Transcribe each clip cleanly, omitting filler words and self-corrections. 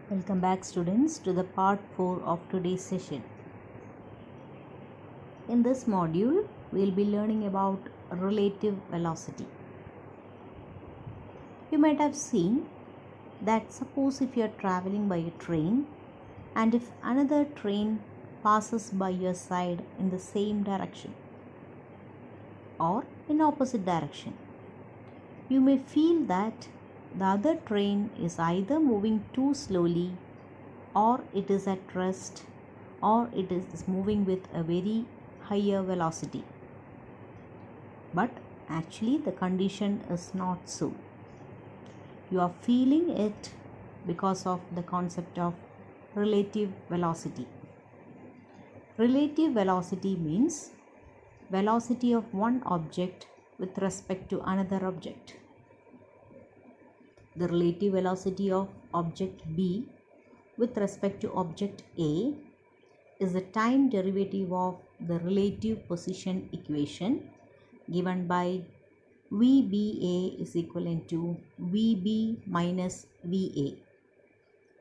Welcome back students to the part 4 of today's session. In this module, we will be learning about relative velocity. You might have seen that suppose if you are traveling by a train and if another train passes by your side in the same direction or in opposite direction, you may feel that the other train is either moving too slowly or it is at rest or it is moving with a very higher velocity. But actually the condition is not so. You are feeling it because of the concept of relative velocity. Relative velocity means velocity of one object with respect to another object. The relative velocity of object B with respect to object A is the time derivative of the relative position equation given by VBA is equivalent to VB minus VA,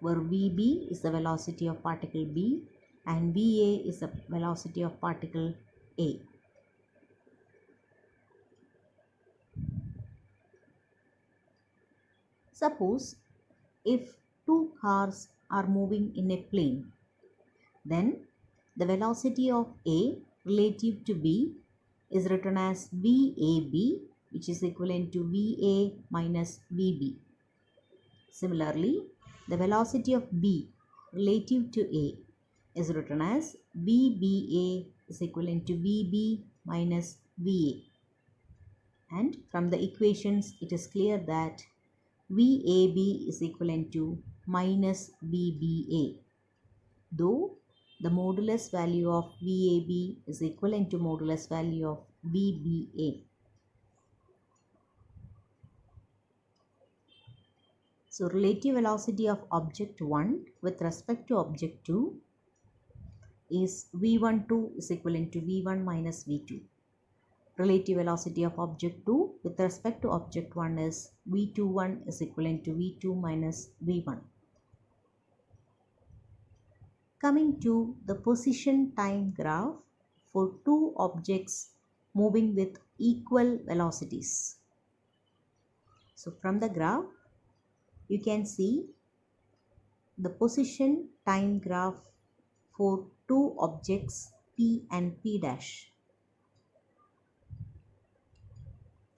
where VB is the velocity of particle B and VA is the velocity of particle A. Suppose if two cars are moving in a plane, then the velocity of A relative to B is written as VAB, which is equivalent to VA minus VB. Similarly, the velocity of B relative to A is written as VBA is equivalent to VB minus VA. And from the equations, it is clear that VAB is equivalent to minus VBA, though the modulus value of VAB is equivalent to modulus value of VBA. So relative velocity of object 1 with respect to object 2 is V12 is equivalent to V1 minus V2. Relative velocity of object 2 with respect to object 1 is V21 is equivalent to V2 minus V1. Coming to the position time graph for two objects moving with equal velocities. So from the graph, you can see the position time graph for two objects P and P dash.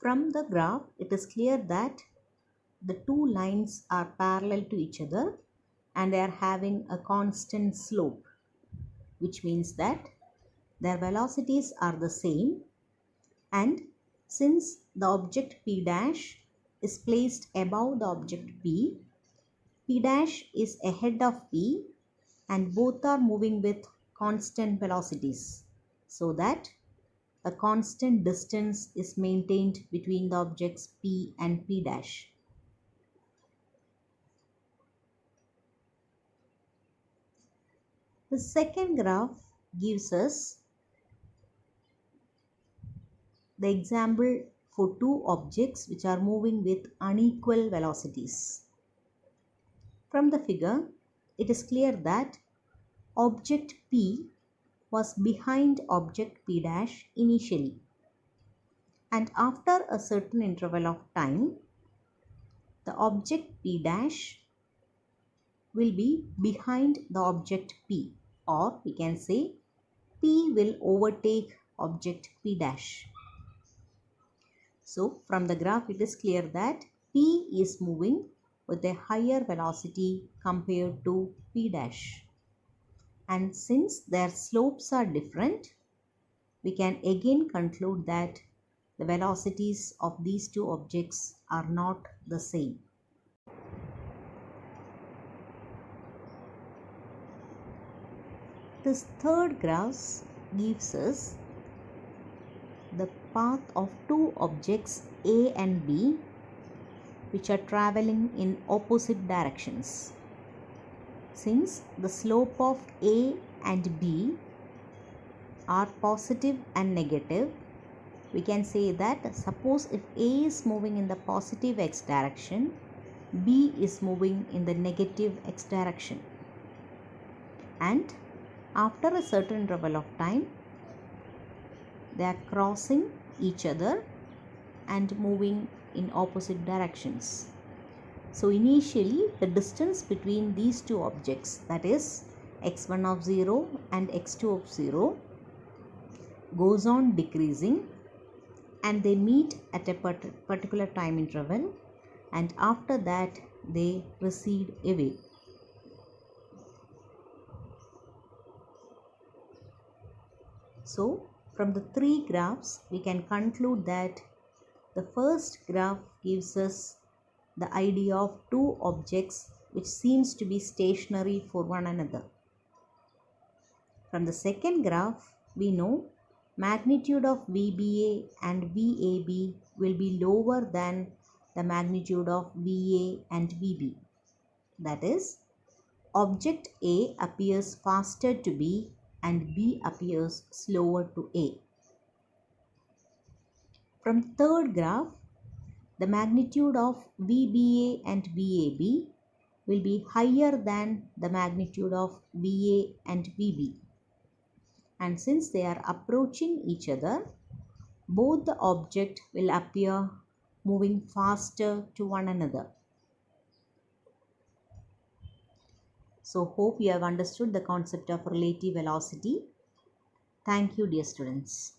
From the graph, it is clear that the two lines are parallel to each other and they are having a constant slope, which means that their velocities are the same, and since the object P dash is placed above the object P, P dash is ahead of P and both are moving with constant velocities, so that a constant distance is maintained between the objects P and P dash. The second graph gives us the example for two objects which are moving with unequal velocities. From the figure, it is clear that object P was behind object P dash initially, and after a certain interval of time, the object P dash will be behind the object P, or we can say P will overtake object P dash. So from the graph, it is clear that P is moving with a higher velocity compared to P dash. And since their slopes are different, we can again conclude that the velocities of these two objects are not the same. This third graph gives us the path of two objects A and B which are traveling in opposite directions. Since the slope of A and B are positive and negative, we can say that suppose if A is moving in the positive x direction B is moving in the negative x direction. And after a certain interval of time, they are crossing each other and moving in opposite directions. So initially the distance between these two objects, that is x1 of 0 and x2 of 0, goes on decreasing, and they meet at a particular time interval, and after that they recede away. So from the three graphs we can conclude that the first graph gives us the idea of two objects which seems to be stationary for one another. From the second graph we know magnitude of VBA and VAB will be lower than the magnitude of VA and VB. That is, object A appears faster to B and B appears slower to A. From third graph, the magnitude of VBA and VAB will be higher than the magnitude of VA and VB. And since they are approaching each other, both the object will appear moving faster to one another. So hope you have understood the concept of relative velocity. Thank you, dear students.